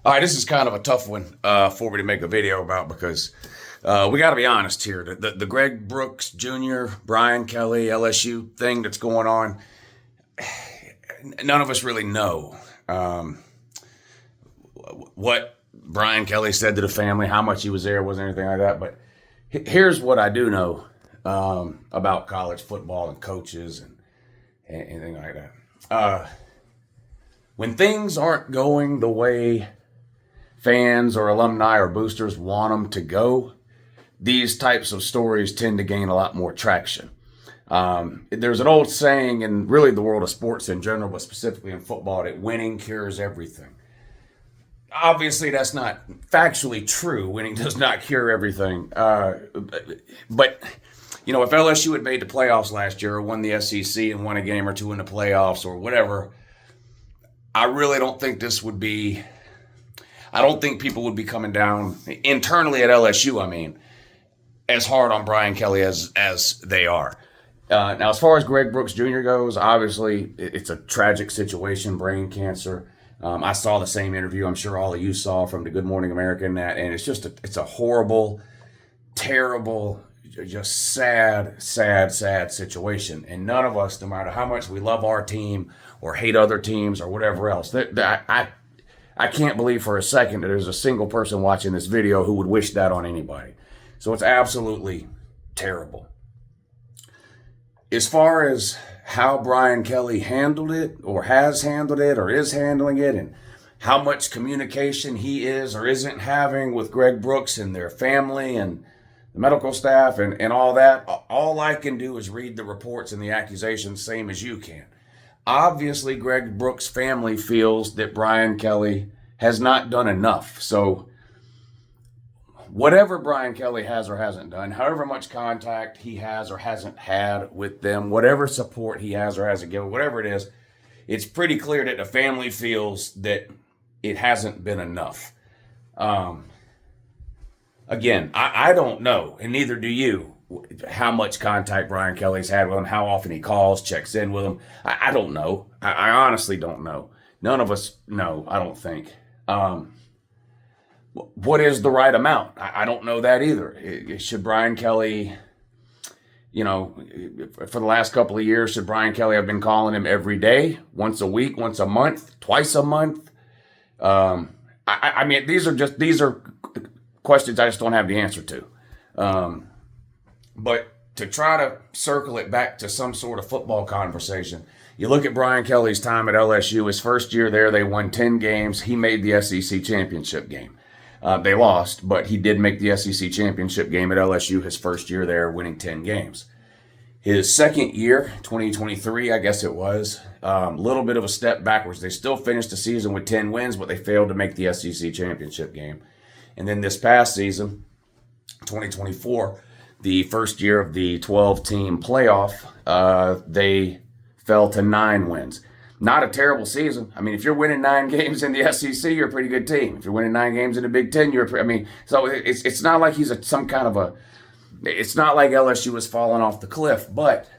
All right, this is kind of a tough one for me to make a video about because we got to be honest here. The Greg Brooks Jr., Brian Kelly, LSU thing that's going on, none of us really know what Brian Kelly said to the family, how much he was there, wasn't anything like that. But here's what I do know about college football and coaches and anything like that. When things aren't going the way fans or alumni or boosters want them to go, these types of stories tend to gain a lot more traction. There's an old saying in really the world of sports in general, but specifically in football, that winning cures everything. Obviously, that's not factually true. Winning does not cure everything. But, you know, if LSU had made the playoffs last year or won the SEC and won a game or two in the playoffs or whatever, I really don't think this would be... I don't think people would be coming down internally at LSU, as hard on Brian Kelly as they are. Now, as far as Greg Brooks Jr. goes, obviously it's a tragic situation, brain cancer. I saw the same interview I'm sure all of you saw from the Good Morning America and it's just it's a horrible, terrible, just sad situation. And none of us, no matter how much we love our team or hate other teams or whatever else, I can't believe for a second that there's a single person watching this video who would wish that on anybody. So it's absolutely terrible. As far as how Brian Kelly handled it or has handled it or is handling it and how much communication he is or isn't having with Greg Brooks and their family and the medical staff and all that, all I can do is read the reports and the accusations same as you can. Obviously, Greg Brooks' family feels that Brian Kelly has not done enough. So whatever Brian Kelly has or hasn't done, however much contact he has or hasn't had with them, whatever support he has or hasn't given, whatever it is, it's pretty clear that the family feels that it hasn't been enough. Again, I don't know, and neither do you, how much contact Brian Kelly's had with him, how often he calls, checks in with him. I don't know. I honestly don't know. None of us know, I don't think. What is the right amount? I don't know that either. Should Brian Kelly, for the last couple of years, should Brian Kelly have been calling him every day, once a week, once a month, twice a month? These are questions I just don't have the answer to. But to try to circle it back to some sort of football conversation, you look at Brian Kelly's time at LSU, his first year there, they won 10 games. He made the SEC championship game. They lost, but he did make the SEC championship game at LSU his first year there, winning 10 games. His second year, 2023, I guess it was, a little bit of a step backwards. They still finished the season with 10 wins, but they failed to make the SEC championship game. And then this past season, 2024, the first year of the 12-team playoff, they fell to 9 wins. Not a terrible season. If you're winning 9 games in the SEC, you're a pretty good team. If you're winning 9 games in the Big Ten, so it's not like he's it's not like LSU is falling off the cliff, but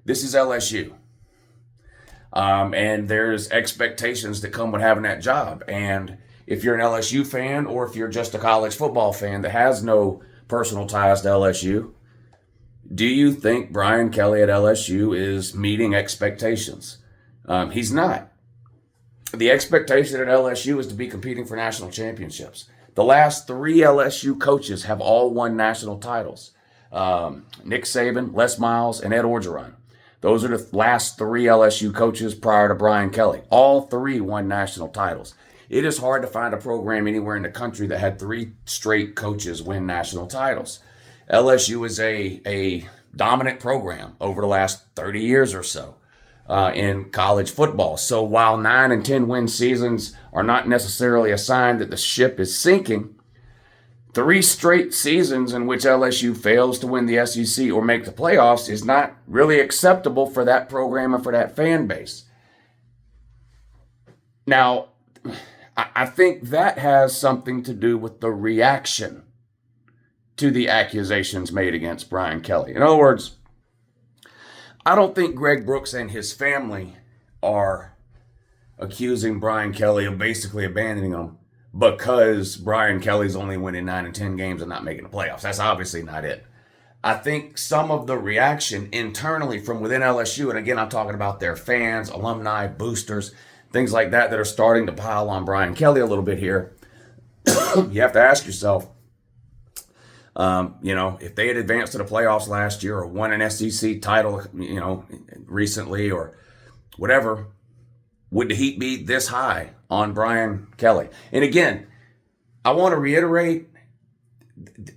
this is LSU. And there's expectations that come with having that job. And if you're an LSU fan or if you're just a college football fan that has no personal ties to LSU, do you think Brian Kelly at LSU is meeting expectations? He's not. The expectation at LSU is to be competing for national championships. The last 3 LSU coaches have all won national titles. Nick Saban, Les Miles, and Ed Orgeron. Those are the last 3 LSU coaches prior to Brian Kelly. All 3 won national titles. It is hard to find a program anywhere in the country that had 3 straight coaches win national titles. LSU is a dominant program over the last 30 years or so in college football. So while 9 and 10 win seasons are not necessarily a sign that the ship is sinking, 3 straight seasons in which LSU fails to win the SEC or make the playoffs is not really acceptable for that program and for that fan base. Now, I think that has something to do with the reaction to the accusations made against Brian Kelly. In other words, I don't think Greg Brooks and his family are accusing Brian Kelly of basically abandoning him because Brian Kelly's only winning 9 and 10 games and not making the playoffs. That's obviously not it. I think some of the reaction internally from within LSU, and again, I'm talking about their fans, alumni, boosters, things like that are starting to pile on Brian Kelly a little bit here. You have to ask yourself, if they had advanced to the playoffs last year or won an SEC title, recently or whatever, would the heat be this high on Brian Kelly? And again, I want to reiterate,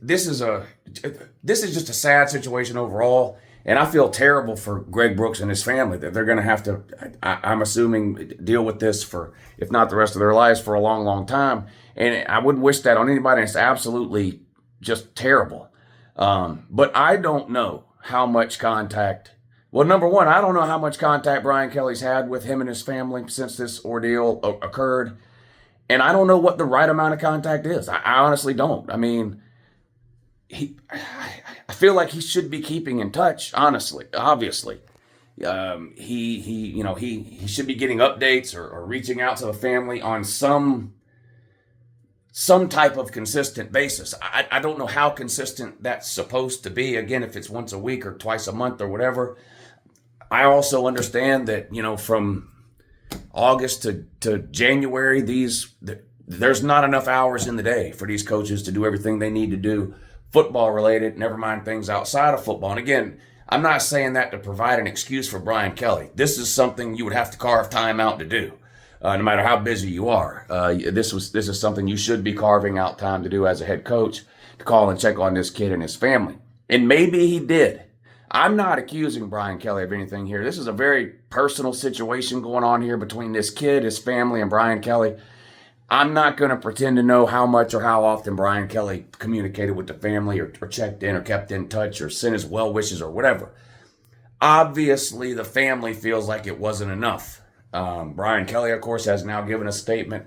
this is just a sad situation overall, and I feel terrible for Greg Brooks and his family that they're going to have to, I'm assuming, deal with this for, if not the rest of their lives, for a long, long time. And I wouldn't wish that on anybody. It's absolutely just terrible. But I don't know how much contact. Well, number one, I don't know how much contact Brian Kelly's had with him and his family since this ordeal occurred. And I don't know what the right amount of contact is. I honestly don't. I mean, I feel like he should be keeping in touch, honestly, obviously. He should be getting updates or reaching out to the family on some type of consistent basis. I don't know how consistent that's supposed to be. Again, if it's once a week or twice a month or whatever. I also understand that, from August to January, there's not enough hours in the day for these coaches to do everything they need to do football related, never mind things outside of football. And again, I'm not saying that to provide an excuse for Brian Kelly. This is something you would have to carve time out to do. No matter how busy you are. This is something you should be carving out time to do as a head coach, to call and check on this kid and his family. And maybe he did. I'm not accusing Brian Kelly of anything here. This is a very personal situation going on here between this kid, his family, and Brian Kelly. I'm not going to pretend to know how much or how often Brian Kelly communicated with the family or checked in or kept in touch or sent his well wishes or whatever. Obviously, the family feels like it wasn't enough. Brian Kelly, of course, has now given a statement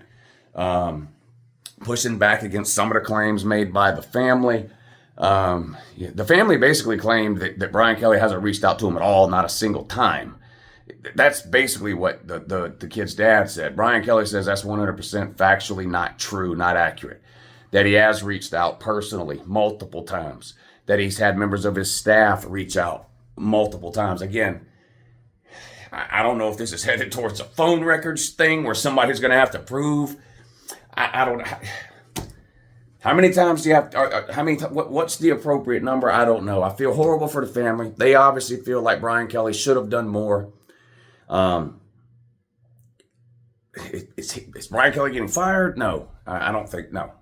pushing back against some of the claims made by the family. The family basically claimed that Brian Kelly hasn't reached out to him at all, not a single time. That's basically what the kid's dad said. Brian Kelly says that's 100% factually not true, not accurate. That he has reached out personally multiple times. That he's had members of his staff reach out multiple times. Again, I don't know if this is headed towards a phone records thing where somebody's going to have to prove. I don't know. How many times do you have to, what's the appropriate number? I don't know. I feel horrible for the family. They obviously feel like Brian Kelly should have done more. Is Brian Kelly getting fired? No, I don't think, no.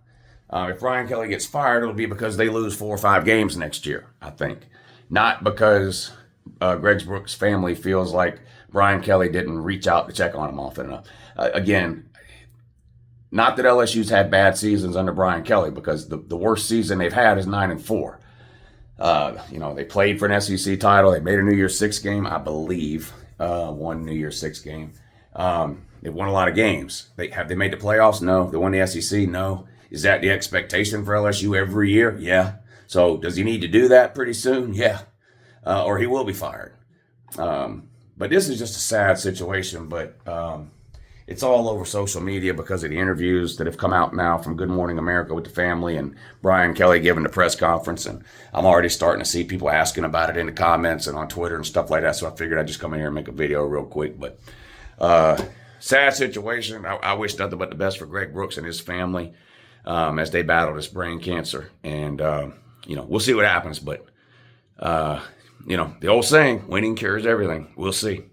If Brian Kelly gets fired, it'll be because they lose 4 or 5 games next year, I think. Not because Greg Brooks' family feels like Brian Kelly didn't reach out to check on him often enough. Again, not that LSU's had bad seasons under Brian Kelly, because the worst season they've had is 9-4. They played for an SEC title. They made a New Year's Six game, I believe. One New Year's Six game. They won a lot of games. Have they made the playoffs? No. They won the SEC? No. Is that the expectation for LSU every year? Yeah. So does he need to do that pretty soon? Yeah. Or he will be fired. But this is just a sad situation. But it's all over social media because of the interviews that have come out now from Good Morning America with the family and Brian Kelly giving the press conference. And I'm already starting to see people asking about it in the comments and on Twitter and stuff like that. So I figured I'd just come in here and make a video real quick. But sad situation. I wish nothing but the best for Greg Brooks and his family as they battle this brain cancer. And, we'll see what happens. But, the old saying, winning cures everything. We'll see.